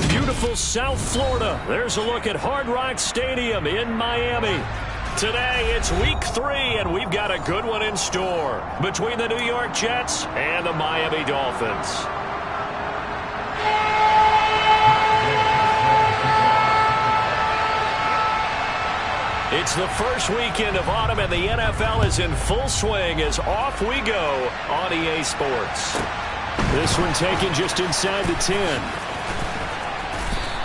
beautiful South Florida. There's a look at Hard Rock Stadium in Miami. Today, it's week 3, and we've got a good one in store between the New York Jets and the Miami Dolphins. It's the first weekend of autumn, and the NFL is in full swing as off we go on EA Sports. This one taken just inside the 10.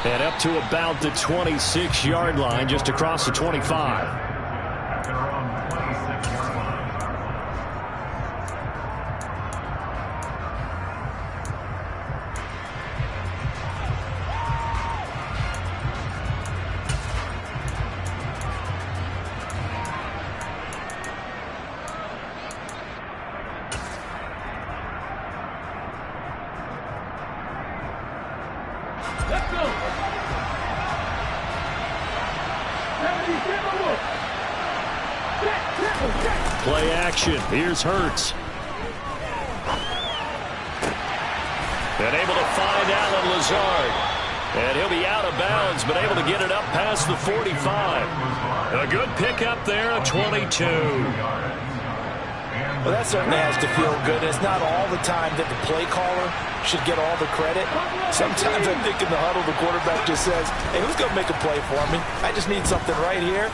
And up to about the 26-yard line, just across the 25. Play action. Here's Hurts. And able to find Allen Lazard. And he'll be out of bounds, but able to get it up past the 45. A good pickup there, a 22. Well, that certainly has to feel good. It's not all the time that the play caller should get all the credit. Sometimes I think in the huddle, the quarterback just says, hey, who's going to make a play for me? I just need something right here.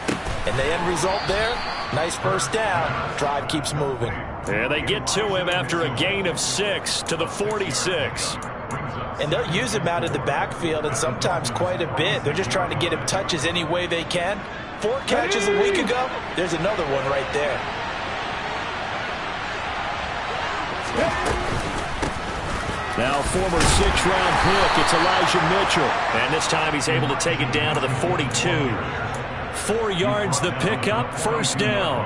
And the end result there, nice first down. Drive keeps moving. And they get to him after a gain of 6 to the 46. And they'll use him out in the backfield, and sometimes quite a bit. They're just trying to get him touches any way they can. 4 catches a week ago, there's another one right there. Now former 6th-round pick, it's Elijah Mitchell. And this time he's able to take it down to the 42. 4 yards the pickup, first down.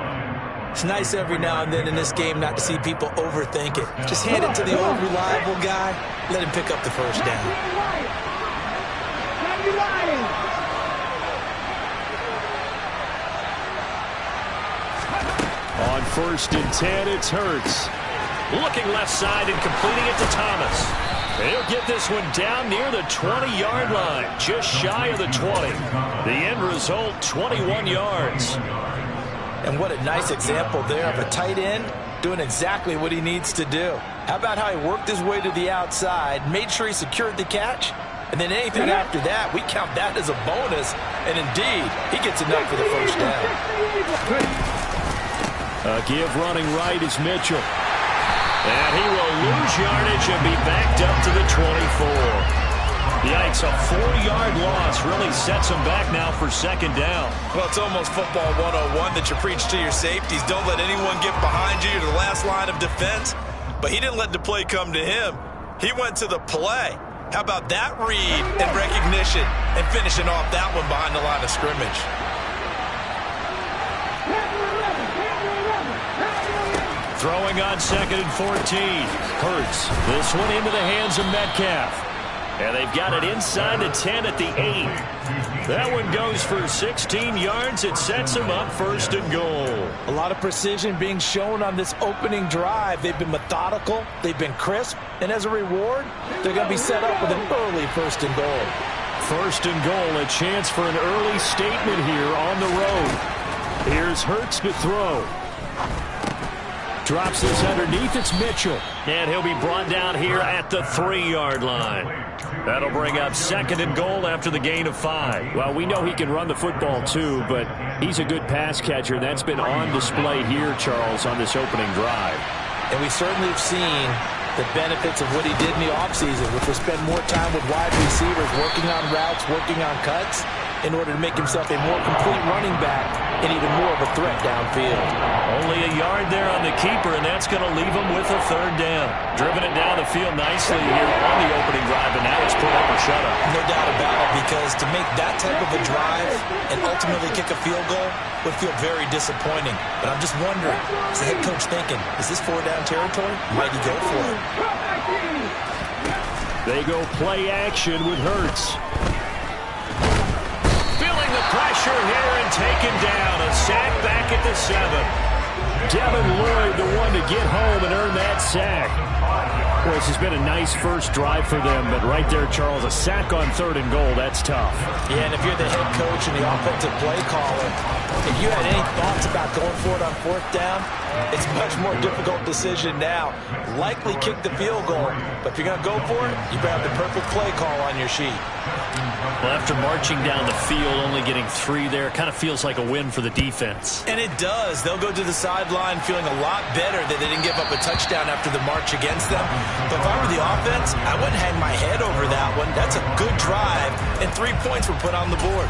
It's nice every now and then in this game not to see people overthink it. Just hand it to the old reliable guy, let him pick up the first down. On 1st and 10, it's Hurts. Looking left side and completing it to Thomas. He'll get this one down near the 20-yard line, just shy of the 20. The end result, 21 yards. And what a nice example there of a tight end doing exactly what he needs to do. How about how he worked his way to the outside, made sure he secured the catch, and then anything after that, we count that as a bonus. And indeed, he gets enough for the first down. A give running right is Mitchell. And he will lose yardage and be backed up to the 24. Yikes, a 4-yard loss really sets him back now for second down. Well, it's almost football 101 that you preach to your safeties. Don't let anyone get behind you to the last line of defense. But he didn't let the play come to him. He went to the play. How about that read and recognition and finishing off that one behind the line of scrimmage? Throwing on 2nd and 14. Hurts. This one into the hands of Metcalf. And they've got it inside the 10 at the 8. That one goes for 16 yards. It sets them up 1st and goal. A lot of precision being shown on this opening drive. They've been methodical. They've been crisp. And as a reward, they're going to be set up with an early 1st and goal. 1st and goal. A chance for an early statement here on the road. Here's Hurts to throw. Drops this underneath. It's Mitchell. And he'll be brought down here at the 3-yard line. That'll bring up 2nd and goal after the gain of 5. Well, we know he can run the football too, but he's a good pass catcher. That's been on display here, Charles, on this opening drive. And we certainly have seen the benefits of what he did in the offseason, which was spend more time with wide receivers, working on routes, working on cuts, in order to make himself a more complete running back and even more of a threat downfield. Only a yard there on the keeper, and that's going to leave him with a 3rd down. Driven it down the field nicely here on the opening drive, and now it's put up or shut up. No doubt about it, because to make that type of a drive and ultimately kick a field goal would feel very disappointing. But I'm just wondering, is the head coach thinking, is this 4-down territory? Might he go for it? They go play action with Hurts. Feeling the pressure here and taken down. A sack back at the 7. Devin Lloyd, the one to get home and earn that sack. Well, this has been a nice first drive for them, but right there, Charles, a sack on 3rd and goal, that's tough. Yeah, and if you're the head coach and the offensive play caller, if you had any thoughts about going for it on 4th down, it's a much more difficult decision now. Likely kick the field goal, but if you're going to go for it, you better have the perfect play call on your sheet. Well, after marching down the field, only getting 3 there, it kind of feels like a win for the defense. And it does. They'll go to the sideline feeling a lot better that they didn't give up a touchdown after the march against them. But if I were the offense, I wouldn't hang my head over that one. That's a good drive, and 3 points were put on the board.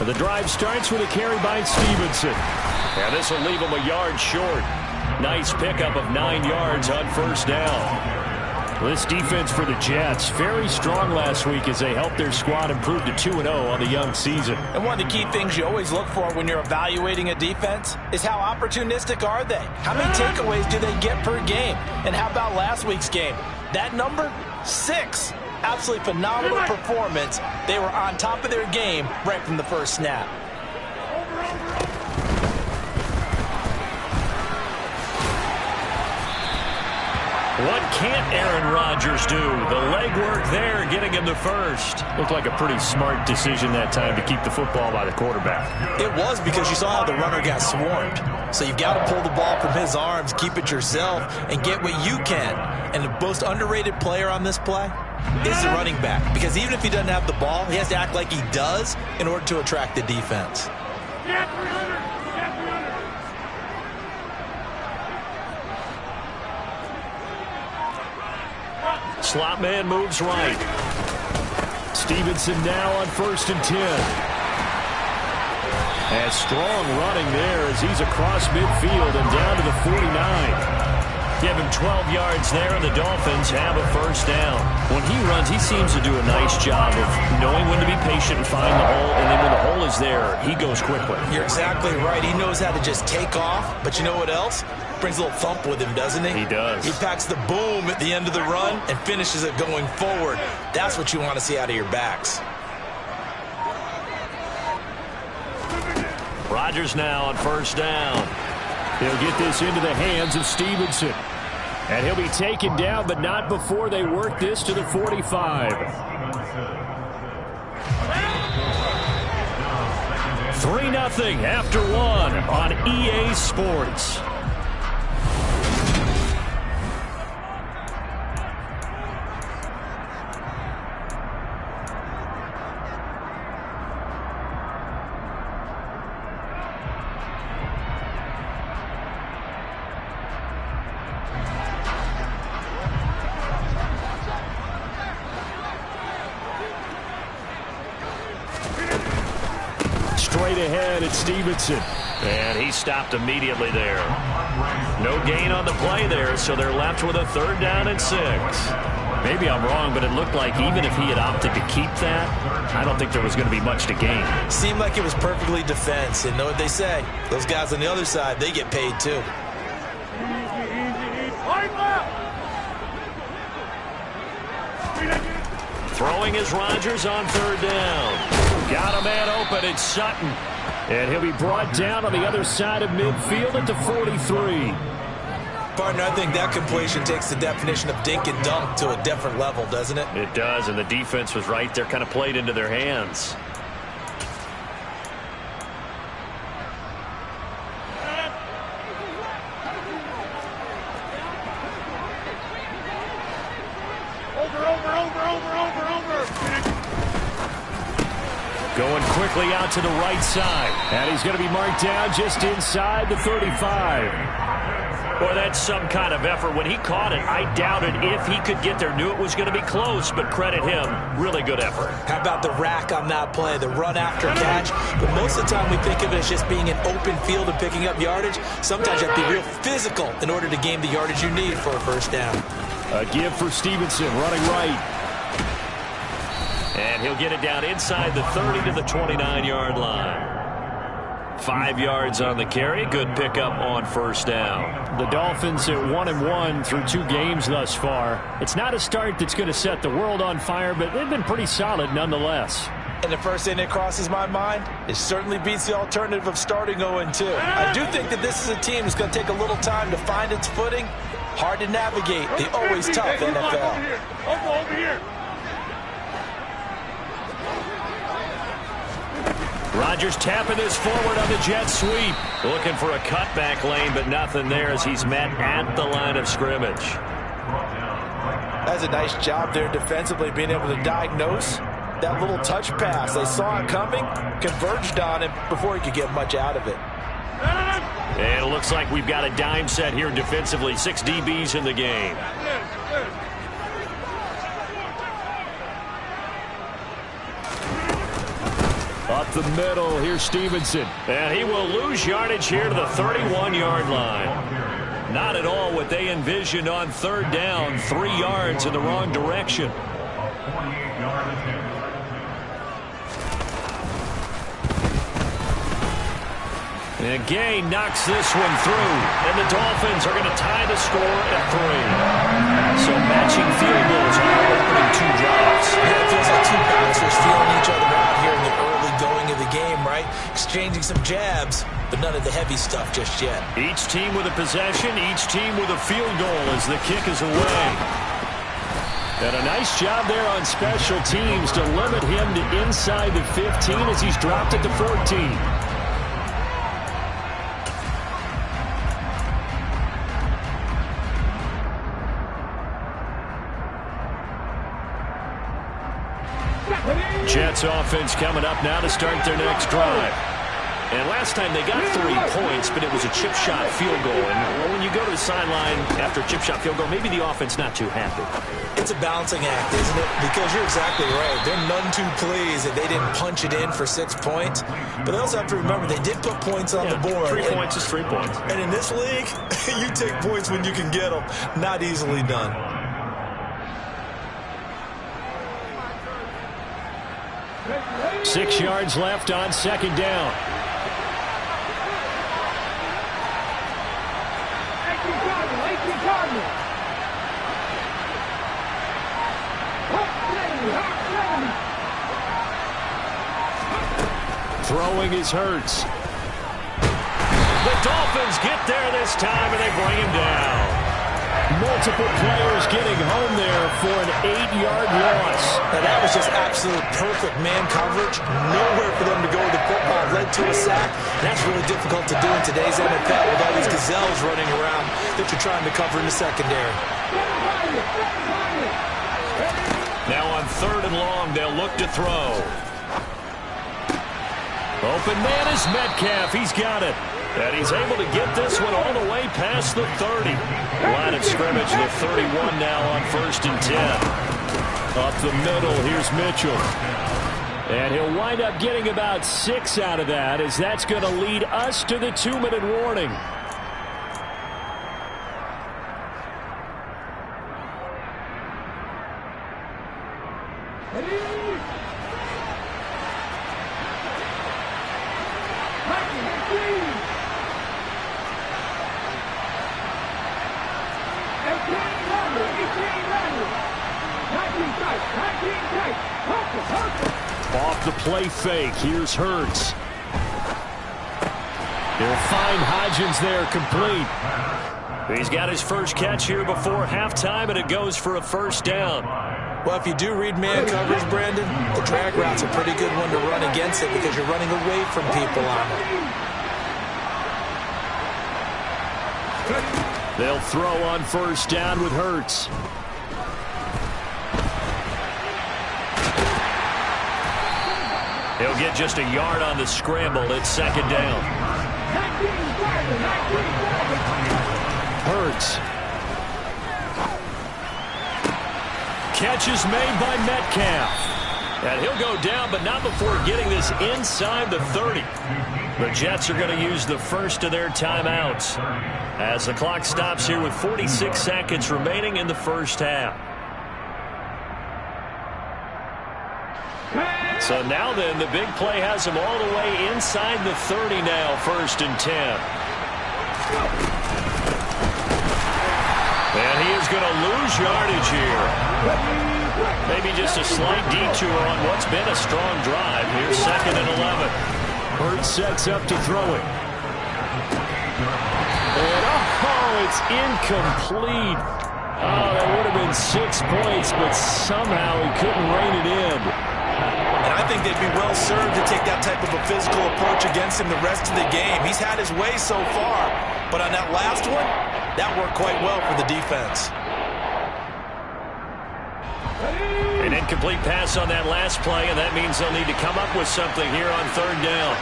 The drive starts with a carry by Stevenson. And this will leave him a yard short. Nice pickup of 9 yards on 1st down. This defense for the Jets, very strong last week as they helped their squad improve to 2-0 on the young season. And one of the key things you always look for when you're evaluating a defense is how opportunistic are they? How many takeaways do they get per game? And how about last week's game? That number, 6. Absolutely phenomenal performance. They were on top of their game right from the first snap. What can't Aaron Rodgers do? The legwork there, getting him the first. Looked like a pretty smart decision that time to keep the football by the quarterback. It was, because you saw how the runner got swarmed. So you've got to pull the ball from his arms, keep it yourself, and get what you can. And the most underrated player on this play is the running back. Because even if he doesn't have the ball, he has to act like he does in order to attract the defense. Slot man moves right. Stevenson now on 1st and 10. And strong running there as he's across midfield and down to the 49. Give him 12 yards there, and the Dolphins have a 1st down. When he runs, he seems to do a nice job of knowing when to be patient and find the hole, and then when the hole is there, he goes quickly. You're exactly right. He knows how to just take off, but you know what else? Brings a little thump with him, doesn't he? He does. He packs the boom at the end of the run and finishes it going forward. That's what you want to see out of your backs. Rodgers now on 1st down. He'll get this into the hands of Stevenson. And he'll be taken down, but not before they work this to the 45. 3-0 after 1 on EA Sports. Straight ahead at Stevenson. And he stopped immediately there. No gain on the play there, so they're left with a 3rd down and 6. Maybe I'm wrong, but it looked like even if he had opted to keep that, I don't think there was going to be much to gain. Seemed like it was perfectly defense. And know what they say? Those guys on the other side, they get paid too. Throwing is Rodgers on 3rd down. Got a man open, it's Sutton. And he'll be brought down on the other side of midfield at the 43. Partner, I think that completion takes the definition of dink and dunk to a different level, doesn't it? It does, and the defense was right there, kind of played into their hands. Going quickly out to the right side. And he's going to be marked down just inside the 35. Boy, that's some kind of effort. When he caught it, I doubted if he could get there. Knew it was going to be close, but credit him. Really good effort. How about the rack on that play, the run after catch? But most of the time we think of it as just being an open field and picking up yardage. Sometimes you have to be real physical in order to gain the yardage you need for a 1st down. A give for Stevenson, running right. And he'll get it down inside the 30 to the 29-yard line. 5 yards on the carry. Good pickup on first down. The Dolphins at 1-1 through 2 games thus far. It's not a start that's going to set the world on fire, but they've been pretty solid nonetheless. And the first thing that crosses my mind, it certainly beats the alternative of starting 0-2. I do think that this is a team that's going to take a little time to find its footing. Hard to navigate the always tough NFL. Over here. Rodgers tapping this forward on the jet sweep. Looking for a cutback lane, but nothing there as he's met at the line of scrimmage. That's a nice job there defensively, being able to diagnose that little touch pass. They saw it coming, converged on him before he could get much out of it. And it looks like we've got a dime set here defensively. 6 DBs in the game. Up the middle, here's Stevenson. And he will lose yardage here to the 31-yard line. Not at all what they envisioned on third down. 3 yards in the wrong direction. And Gay knocks this one through. And the Dolphins are going to tie the score at 3. So matching field goals on our opening 2 drives. Yeah, it feels like 2 bouncers feeling each other out here in the early going of the game, right? Exchanging some jabs, but none of the heavy stuff just yet. Each team with a possession, each team with a field goal as the kick is away. And a nice job there on special teams to limit him to inside the 15 as he's dropped at the 14. Jets offense coming up now to start their next drive. And last time they got 3 points, but it was a chip shot field goal. And when you go to the sideline after a chip shot field goal, maybe the offense not too happy. It's a balancing act, isn't it? Because you're exactly right. They're none too pleased that they didn't punch it in for 6 points. But they also have to remember they did put points on the board. 3 points is 3 points. And in this league, you take points when you can get them. Not easily done. Six yards left on second down. Throwing is Hurts. The Dolphins get there this time, and they bring him down. Multiple players getting home there for an 8-yard loss. Now that was just absolute perfect man coverage. Nowhere for them to go with the football. Led to a sack. That's really difficult to do in today's NFL with all these gazelles running around that you're trying to cover in the secondary. Now on 3rd and long, they'll look to throw. Open man is Metcalf. He's got it. And he's able to get this one all the way past the 30. Line of scrimmage, the 31 now on 1st and 10. Up the middle, here's Mitchell. And he'll wind up getting about 6 out of that, as that's going to lead us to the 2-minute warning. Off the play fake, here's Hurts. They'll find Hodgins there complete. He's got his first catch here before halftime, and it goes for a first down. Well, if you do read man coverage, Brandon, the drag route's a pretty good one to run against it because you're running away from people on it. They'll throw on first down with Hurts. He'll get just a yard on the scramble. It's 2nd down. Hurts. Catch is made by Metcalf. And he'll go down, but not before getting this inside the 30. The Jets are going to use the first of their timeouts as the clock stops here with 46 seconds remaining in the first half. So now then, the big play has him all the way inside the 30 now, 1st and 10. And he is going to lose yardage here. Maybe just a slight detour on what's been a strong drive. Here's 2nd and 11. Phins sets up to throw it. And it's incomplete. Oh, that would have been 6 points, but somehow he couldn't rein it in. And I think they'd be well served to take that type of a physical approach against him the rest of the game. He's had his way so far, but on that last one, that worked quite well for the defense. An incomplete pass on that last play, and that means they'll need to come up with something here on 3rd down.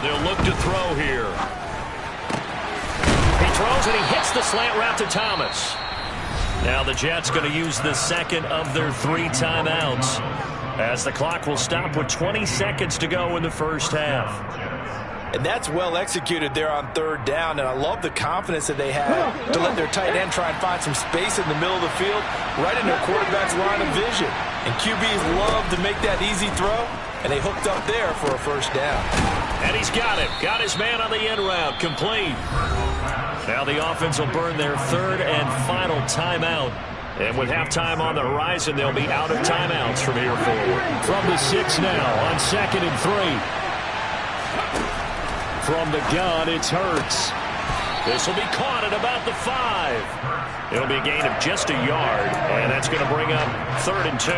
They'll look to throw here. He throws and he hits the slant route to Thomas. Now the Jets going to use the 2nd of their 3 timeouts, as the clock will stop with 20 seconds to go in the first half. And that's well executed there on 3rd down, and I love the confidence that they had to let their tight end try and find some space in the middle of the field, right in their quarterback's line of vision. And QBs love to make that easy throw, and they hooked up there for a 1st down. And he's got him. Got his man on the end route. Complete. Now the offense will burn their 3rd and final timeout. And with halftime on the horizon, they'll be out of timeouts from here forward. From the 6 now on 2nd and 3. From the gun, it's Hurts. This will be caught at about the 5. It'll be a gain of just a yard, and that's going to bring up 3rd and 2.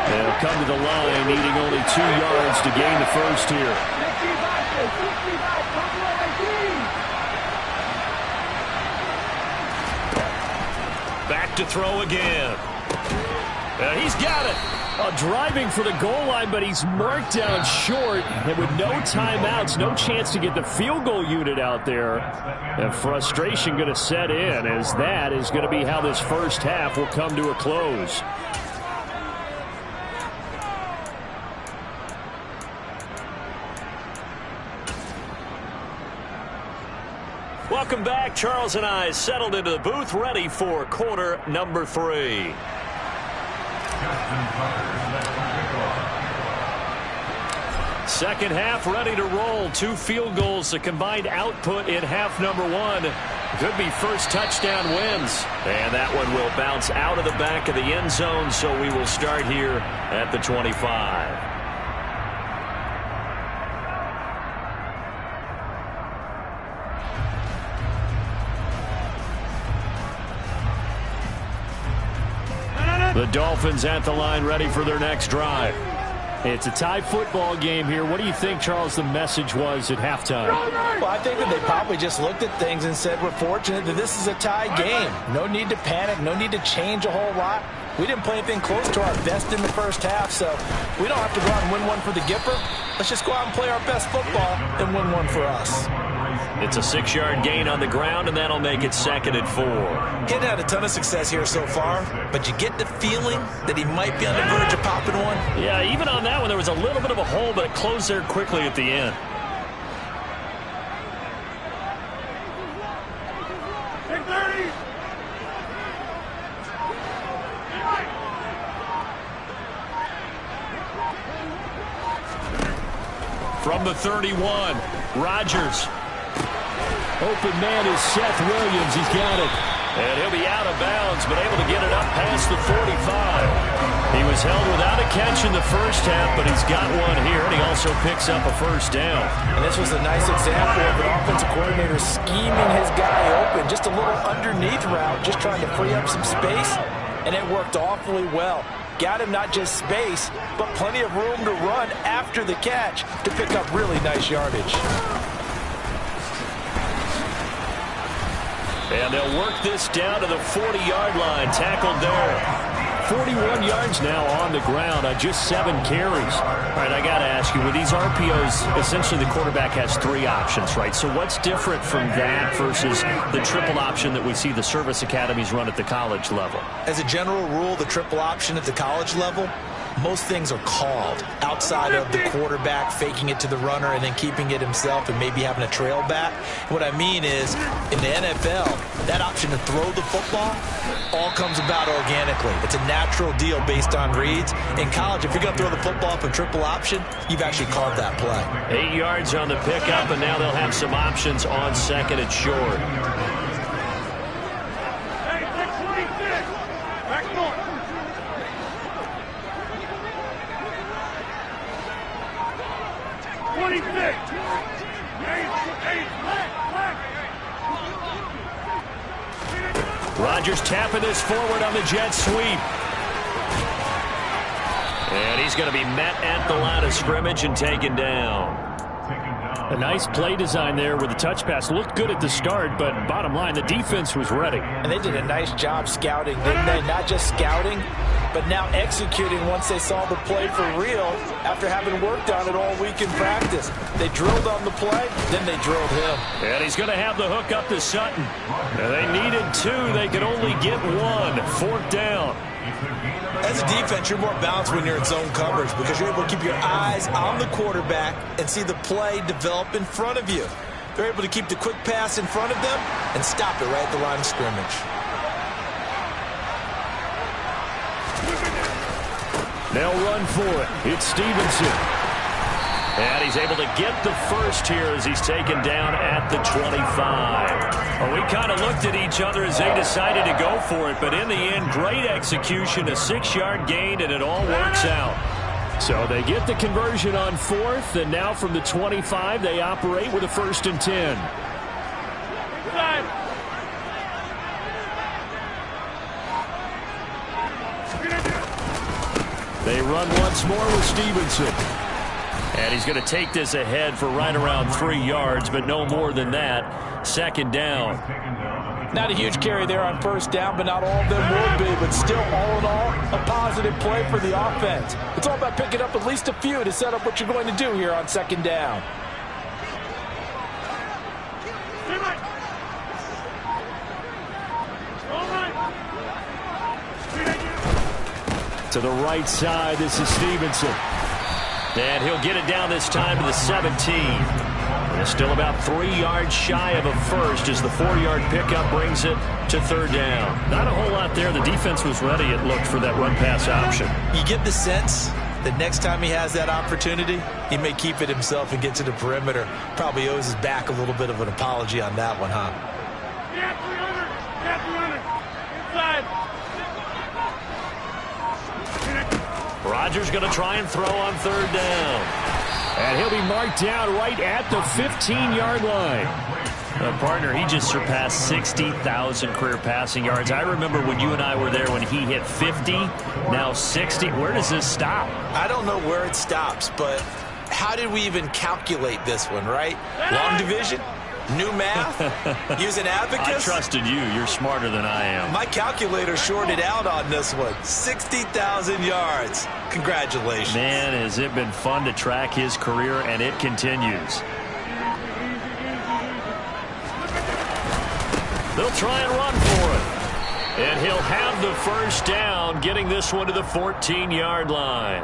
They'll come to the line, needing only 2 yards to gain the first here. Back to throw again. He's got it. Driving for the goal line, but he's marked down short. And with no timeouts, no chance to get the field goal unit out there. And frustration going to set in, as that is going to be how this first half will come to a close. Welcome back. Charles and I settled into the booth, ready for quarter number 3. Second half ready to roll. 2 field goals, the combined output in half number 1. Could be first touchdown wins. And that one will bounce out of the back of the end zone, so we will start here at the 25. The Dolphins at the line, ready for their next drive. It's a tie football game here. What do you think, Charles, the message was at halftime? Well, I think that they probably just looked at things and said, we're fortunate that this is a tie game. No need to panic, no need to change a whole lot. We didn't play anything close to our best in the first half, so we don't have to go out and win one for the Gipper. Let's just go out and play our best football and win one for us. It's a 6-yard gain on the ground, and that'll make it 2nd and 4. He hadn't had a ton of success here so far, but you get the feeling that he might be on the verge of popping one. Yeah, even on that one, there was a little bit of a hole, but it closed there quickly at the end. From the 31, Rodgers. Open man is Seth Williams. He's got it. And he'll be out of bounds, but able to get it up past the 45. He was held without a catch in the first half, but he's got one here, and he also picks up a first down. And this was a nice example of an offensive coordinator scheming his guy open. Just a little underneath route, just trying to free up some space, and it worked awfully well. Got him not just space, but plenty of room to run after the catch to pick up really nice yardage. And they'll work this down to the 40-yard line. Tackled there. 41 yards now on the ground on just 7 carries. All right, I got to ask you, with these RPOs, essentially the quarterback has 3 options, right? So what's different from that versus the triple option that we see the service academies run at the college level? As a general rule, the triple option at the college level most things are called outside of the quarterback faking it to the runner and then keeping it himself and maybe having a trail back. What I mean is, in the NFL, that option to throw the football all comes about organically. It's a natural deal based on reads. In college, if you're going to throw the football up a triple option, you've actually called that play. 8 yards on the pickup, and now they'll have some options on second and short. Rodgers tapping this forward on the jet sweep. And he's going to be met at the line of scrimmage and taken down. A nice play design there with the touch pass. Looked good at the start, but bottom line, the defense was ready. And they did a nice job scouting, didn't they? Not just scouting, but now executing once they saw the play for real after having worked on it all week in practice. They drilled on the play, then they drilled him. And he's going to have the hook up to Sutton. And they needed 2. They could only get 1. Fourth down. As a defense, you're more balanced when you're in zone coverage because you're able to keep your eyes on the quarterback and see the play develop in front of you. They're able to keep the quick pass in front of them and stop it right at the line of scrimmage. They'll run for it. It's Stevenson. And he's able to get the first here as he's taken down at the 25. Well, we kind of looked at each other as they decided to go for it, but in the end, great execution, a 6-yard gain, and it all works out. So they get the conversion on fourth, and now from the 25, they operate with a 1st and 10. They run once more with Stevenson. And he's going to take this ahead for right around 3 yards, but no more than that. Second down. Not a huge carry there on first down, but not all of them will be. But still, all in all, a positive play for the offense. It's all about picking up at least a few to set up what you're going to do here on second down. To the right side, this is Stevenson. And he'll get it down this time to the 17. And it's still about 3 yards shy of a first as the 4-yard pickup brings it to third down. Not a whole lot there. The defense was ready, it looked, for that run-pass option. You get the sense that next time he has that opportunity, he may keep it himself and get to the perimeter. Probably owes his back a little bit of an apology on that one, huh? Rodgers going to try and throw on third down. And he'll be marked down right at the 15-yard line. Partner, he just surpassed 60,000 career passing yards. I remember when you and I were there when he hit 50, now 60. Where does this stop? I don't know where it stops, but how did we even calculate this one, right? Long division? New math? Use an abacus? I trusted you. You're smarter than I am. My calculator shorted out on this one. 60,000 yards. Congratulations. Man, has it been fun to track his career, and it continues. They'll try and run for it. And he'll have the first down, getting this one to the 14-yard line.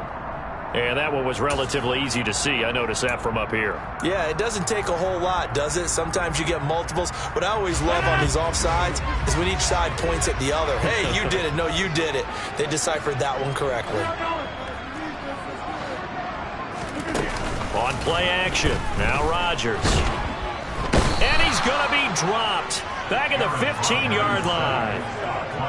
And that one was relatively easy to see. I noticed that from up here. Yeah, it doesn't take a whole lot, does it? Sometimes you get multiples. What I always love on these offsides is when each side points at the other. Hey, you did it. No, you did it. They deciphered that one correctly. On play action. Now Rodgers. And he's going to be dropped. Back at the 15-yard line.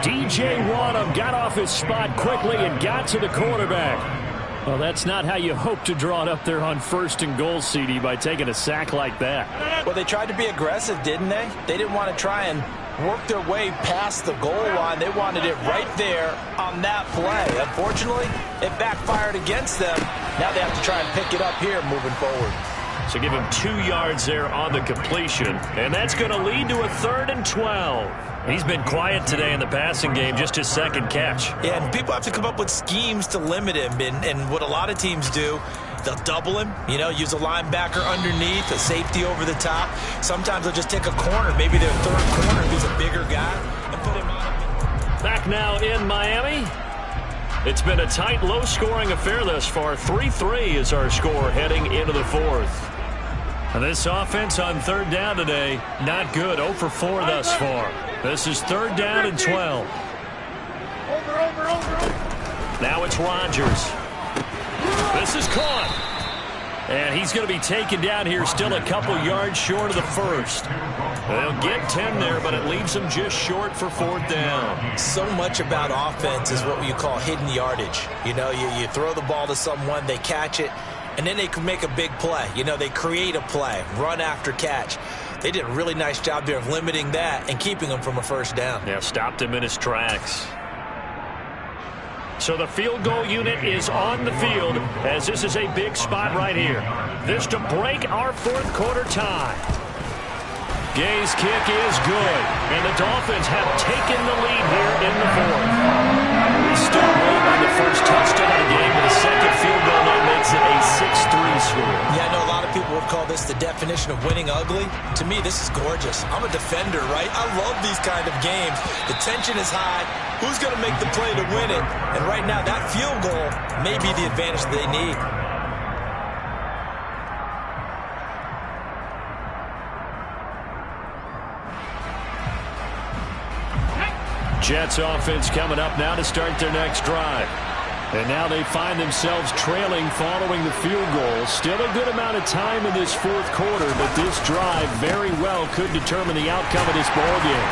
DJ Wanham got off his spot quickly and got to the quarterback. Well, that's not how you hope to draw it up there on 1st and goal, CD, by taking a sack like that. Well, they tried to be aggressive, didn't they? They didn't want to try and work their way past the goal line. They wanted it right there on that play. Unfortunately, it backfired against them. Now they have to try and pick it up here moving forward. So give him 2 yards there on the completion. And that's going to lead to a 3rd and 12. He's been quiet today in the passing game, just his second catch. Yeah, and people have to come up with schemes to limit him. And what a lot of teams do, they'll double him, use a linebacker underneath, a safety over the top. Sometimes they'll just take a corner, maybe their third corner if he's a bigger guy, and put him on him. Back now in Miami. It's been a tight, low-scoring affair thus far. 3-3 is our score heading into the fourth. And this offense on third down today, not good. 0 for 4 thus far. This is third down and 12. Now it's Rodgers. This is caught. And he's going to be taken down here, still a couple yards short of the first. They'll get 10 there, but it leaves them just short for fourth down. So much about offense is what you call hidden yardage. You know, you throw the ball to someone, they catch it, and then they can make a big play. You know, they create a play, run after catch. They did a really nice job there of limiting that and keeping him from a first down. Yeah, stopped him in his tracks. So the field goal unit is on the field as this is a big spot right here. This to break our fourth quarter tie. Gay's kick is good, and the Dolphins have taken the lead here in the fourth. We still wait on the first touchdown of the game, but a second field goal now makes it a 6-3 score. Yeah, I know a lot of people would call this the definition of winning ugly. To me, this is gorgeous. I'm a defender, right? I love these kind of games. The tension is high. Who's going to make the play to win it? And right now, that field goal may be the advantage they need. Jets offense coming up now to start their next drive. And now they find themselves trailing following the field goal. Still a good amount of time in this fourth quarter, but this drive very well could determine the outcome of this ball game.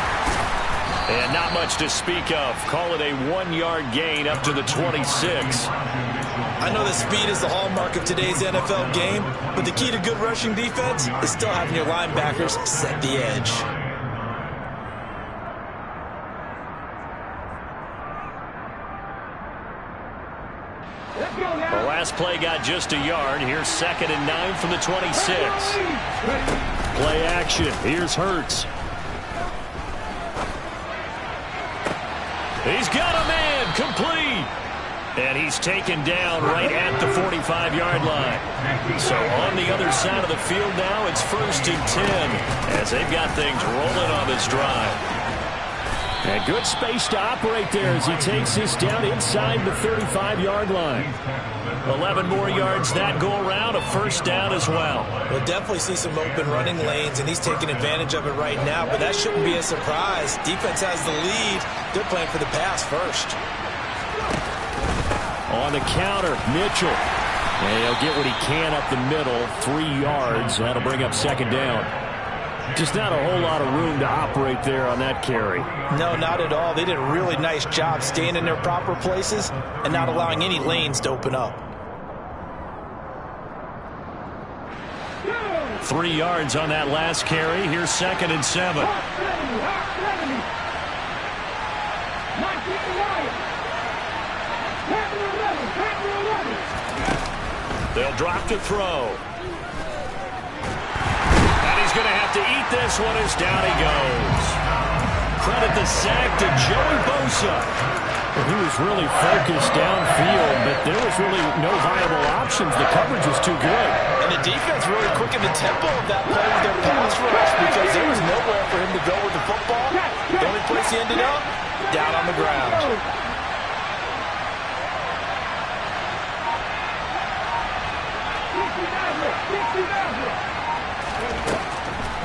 And not much to speak of. Call it a 1-yard gain up to the 26. I know that speed is the hallmark of today's NFL game, but the key to good rushing defense is still having your linebackers set the edge. The last play got just a yard. Here's 2nd and 9 from the 26. Play action. Here's Hurts. He's got a man. Complete. And he's taken down right at the 45-yard line. So on the other side of the field now, it's 1st and 10 as they've got things rolling on this drive. And good space to operate there as he takes this down inside the 35-yard line. 11 more yards that go around, a first down as well. We'll definitely see some open running lanes, and he's taking advantage of it right now, but that shouldn't be a surprise. Defense has the lead. They're playing for the pass first. On the counter, Mitchell. And he'll get what he can up the middle, 3 yards. That'll bring up 2nd down. Just not a whole lot of room to operate there on that carry. No, not at all. They did a really nice job staying in their proper places and not allowing any lanes to open up. 3 yards on that last carry. Here's 2nd and 7. They'll drop to throw. And he's going to have to eat this one as down he goes. Credit the sack to Joey Bosa. He was really focused downfield, but there was really no viable options. The coverage was too good. And the defense really quickened the tempo of that play with their pass rush because there was nowhere for him to go with the football. The only place he ended up, down on the ground.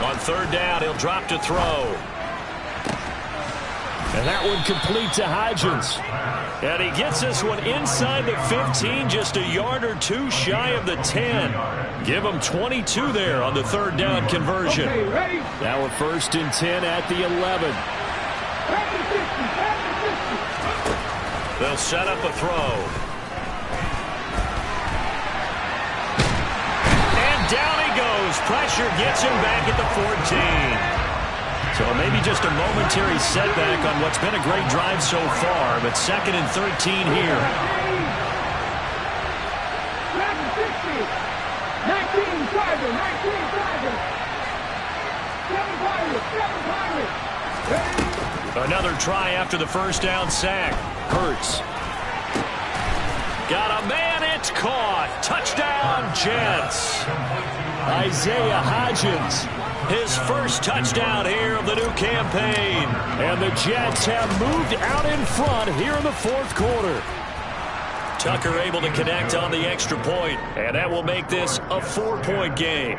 On 3rd down, he'll drop to throw. And that one complete to Hodgins. And he gets this one inside the 15, just a yard or 2 shy of the 10. Give him 22 there on the 3rd down conversion. Now a 1st and 10 at the 11. They'll set up a throw. And down he goes. Pressure gets him back at the 14. So maybe just a momentary setback on what's been a great drive so far, but 2nd and 13 here. 19, another try after the first down sack. Hurts. Got a man, it's caught. Touchdown, Jets. Isaiah Hodgins. His first touchdown here of the new campaign. And the Jets have moved out in front here in the 4th quarter. Tucker able to connect on the extra point, and that will make this a 4-point game.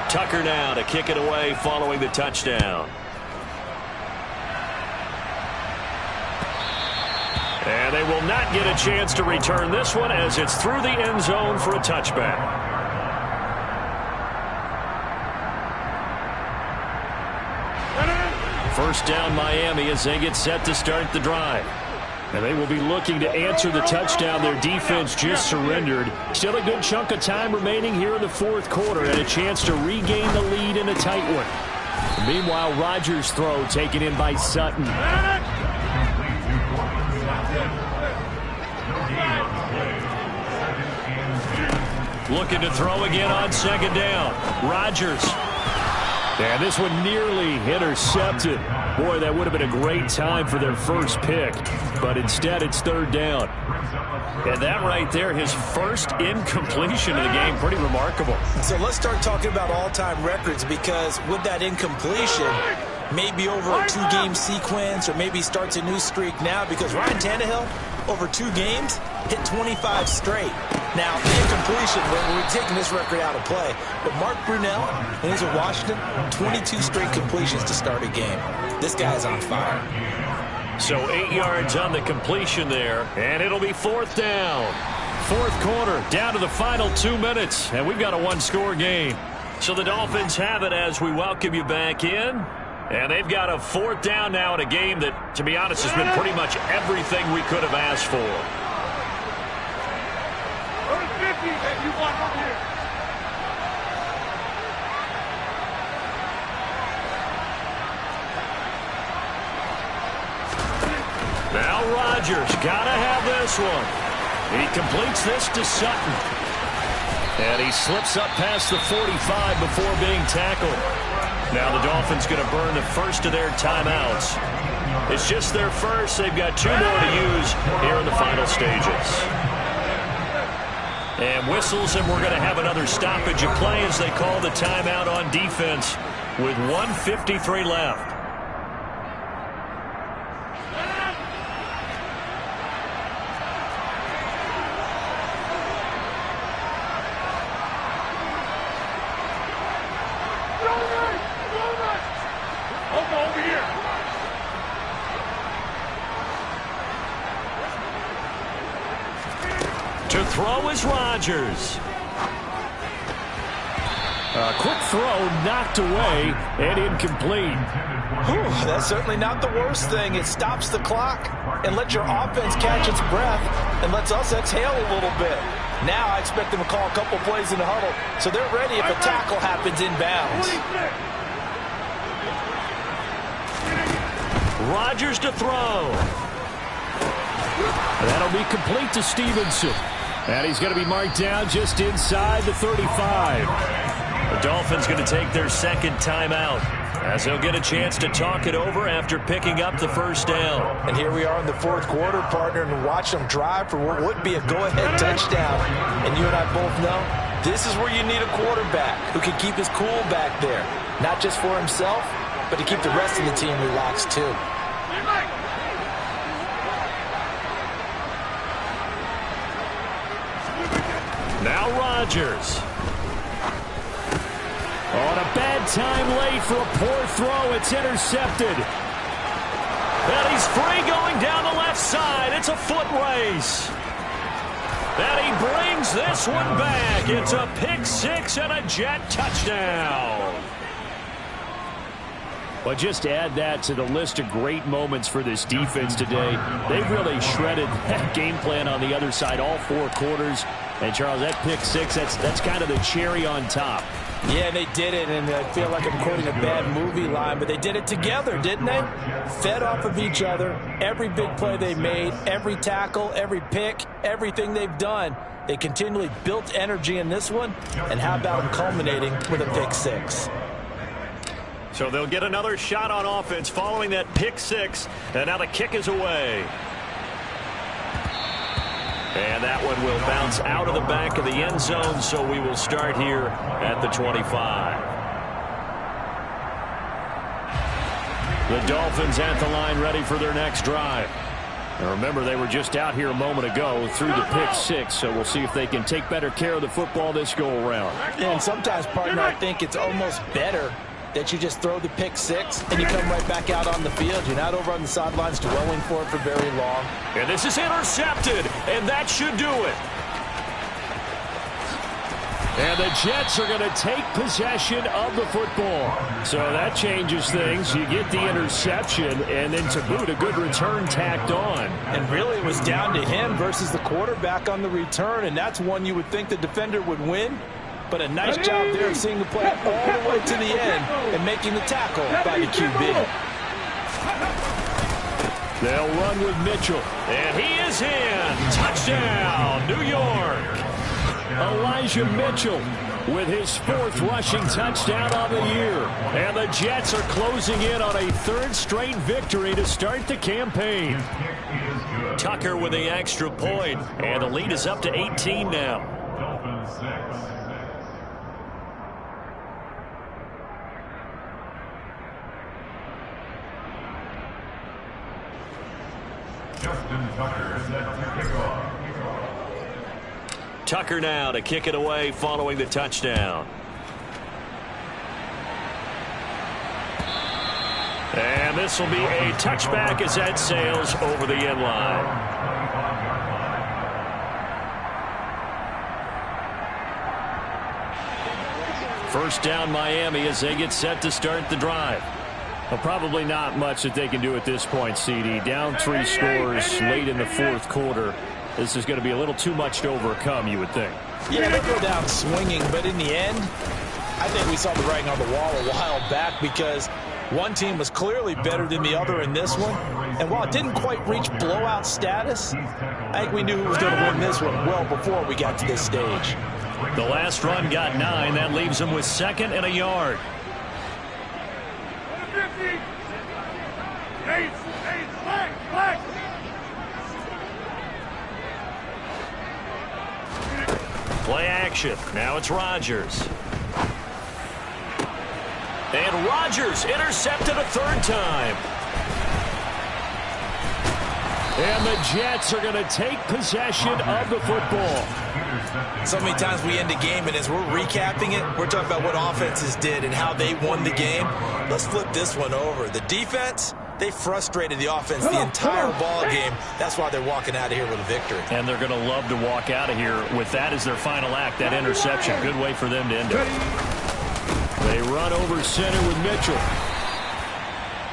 Tucker now to kick it away following the touchdown. And they will not get a chance to return this one as it's through the end zone for a touchback. First down Miami as they get set to start the drive. And they will be looking to answer the touchdown their defense just surrendered. Still a good chunk of time remaining here in the fourth quarter and a chance to regain the lead in a tight one. Meanwhile, Rodgers' throw taken in by Sutton. Looking to throw again on second down. Rodgers. And this one nearly intercepted. Boy, that would have been a great time for their first pick. But instead, it's third down. And that right there, his first incompletion of the game, pretty remarkable. So let's start talking about all-time records, because with that incompletion, maybe over a 2-game sequence, or maybe starts a new streak now, because Ryan Tannehill, over 2 games, hit 25 straight. Now, incompletion, we're taking this record out of play. But Mark Brunell, when he's in Washington, 22 straight completions to start a game. This guy's on fire. So 8 yards on the completion there, and it'll be fourth down. Fourth quarter, down to the final 2 minutes, and we've got a one-score game. So the Dolphins have it as we welcome you back in. And they've got a fourth down now in a game that, to be honest, has been pretty much everything we could have asked for. Now Rodgers, gotta have this one. He completes this to Sutton. And he slips up past the 45 before being tackled. Now the Dolphins going to burn the first of their timeouts. It's just their first. They've got 2 more to use here in the final stages. And whistles, and we're going to have another stoppage of play as they call the timeout on defense with 1:53 left. To throw is Rodgers. A quick throw knocked away and incomplete. Whew, that's certainly not the worst thing. It stops the clock and lets your offense catch its breath and lets us exhale a little bit. Now I expect them to call a couple plays in the huddle so they're ready if a tackle happens inbounds. Rodgers to throw. That'll be complete to Stevenson. And he's going to be marked down just inside the 35. The Dolphins going to take their second timeout as they'll get a chance to talk it over after picking up the first down. And here we are in the fourth quarter, partner, and watch them drive for what would be a go-ahead touchdown. And you and I both know this is where you need a quarterback who can keep his cool back there, not just for himself, but to keep the rest of the team relaxed too. Now Rodgers. On a bad time late for a poor throw. It's intercepted. And he's free going down the left side. It's a foot race. And he brings this one back. It's a pick six and a Jet touchdown. But just add that to the list of great moments for this defense today. They've really shredded that game plan on the other side all 4 quarters. And, Charles, that pick six, that's kind of the cherry on top. Yeah, they did it, and I feel like I'm quoting a bad movie line, but they did it together, didn't they? Fed off of each other, every big play they made, every tackle, every pick, everything they've done. They continually built energy in this one, and how about them culminating with a pick six? So they'll get another shot on offense following that pick six, and now the kick is away. And that one will bounce out of the back of the end zone, so we will start here at the 25. The Dolphins at the line ready for their next drive. And remember, they were just out here a moment ago through the pick six, so we'll see if they can take better care of the football this go-around. And sometimes, partner, I think it's almost better that you just throw the pick six and you come right back out on the field. You're not over on the sidelines dwelling for it for very long. And this is intercepted, and that should do it. And the Jets are going to take possession of the football. So that changes things. You get the interception, and then to boot, a good return tacked on. And really, it was down to him versus the quarterback on the return, and that's one you would think the defender would win. But a nice job there of seeing the play all the way to the end and making the tackle by the QB. They'll run with Mitchell, and he is in. Touchdown, New York. Elijah Mitchell with his fourth rushing touchdown on the year. And the Jets are closing in on a third straight victory to start the campaign. Tucker with the extra point, and the lead is up to 18 now. Justin Tucker set to kick off. Tucker now to kick it away following the touchdown. And this will be a touchback as that sails over the end line. First down Miami as they get set to start the drive. Well, probably not much that they can do at this point, CD. Down 3 scores late in the fourth quarter. This is going to be a little too much to overcome, you would think. Yeah, they'll go down swinging, but in the end, I think we saw the writing on the wall a while back because one team was clearly better than the other in this one. And while it didn't quite reach blowout status, I think we knew who was going to win this one well before we got to this stage. The last run got 9. That leaves them with 2nd and a yard. Play action. Now it's Rodgers. And Rodgers intercepted a third time. And the Jets are going to take possession of the football. So many times we end a game, and as we're recapping it, we're talking about what offenses did and how they won the game. Let's flip this one over. The defense, they frustrated the offense the entire ball game. That's why they're walking out of here with a victory. And they're going to love to walk out of here with that as their final act, that interception. Good way for them to end it. They run over center with Mitchell.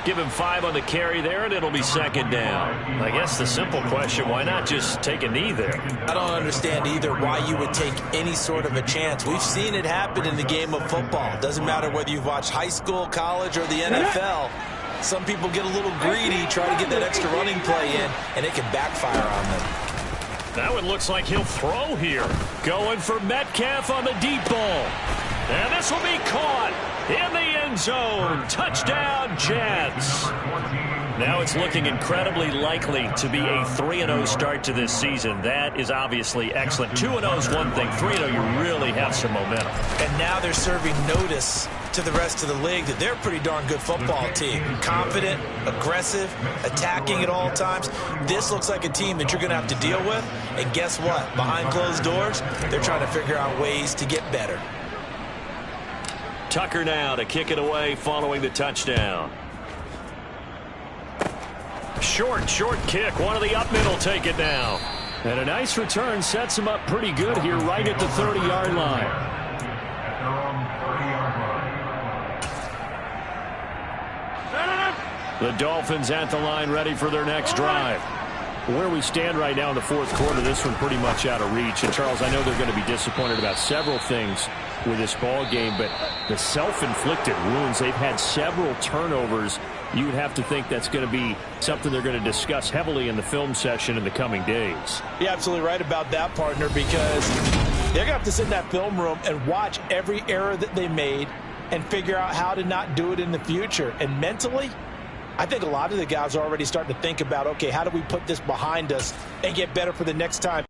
Give him 5 on the carry there, and it'll be 2nd down. I guess the simple question, why not just take a knee there? I don't understand either why you would take any sort of a chance. We've seen it happen in the game of football. Doesn't matter whether you've watched high school, college, or the NFL. Some people get a little greedy, try to get that extra running play in, and it can backfire on them. That one looks like he'll throw here. Going for Metcalf on the deep ball. And this will be caught in the end zone. Touchdown, Jets. Now it's looking incredibly likely to be a 3-0 start to this season. That is obviously excellent. 2-0 is one thing. 3-0, you really have some momentum. And now they're serving notice to the rest of the league that they're a pretty darn good football team. Confident, aggressive, attacking at all times. This looks like a team that you're going to have to deal with. And guess what? Behind closed doors, they're trying to figure out ways to get better. Tucker now to kick it away following the touchdown. Short kick. One of the up middle take it now. And a nice return sets him up pretty good here right at the 30-yard line. The Dolphins at the line ready for their next drive. Where we stand right now in the fourth quarter, this one pretty much out of reach. And, Charles, I know they're going to be disappointed about several things with this ball game, but the self-inflicted wounds, they've had several turnovers. You would have to think that's going to be something they're going to discuss heavily in the film session in the coming days. You're absolutely right about that, partner, because they're going to have to sit in that film room and watch every error that they made and figure out how to not do it in the future. And mentally, I think a lot of the guys are already starting to think about, okay, how do we put this behind us and get better for the next time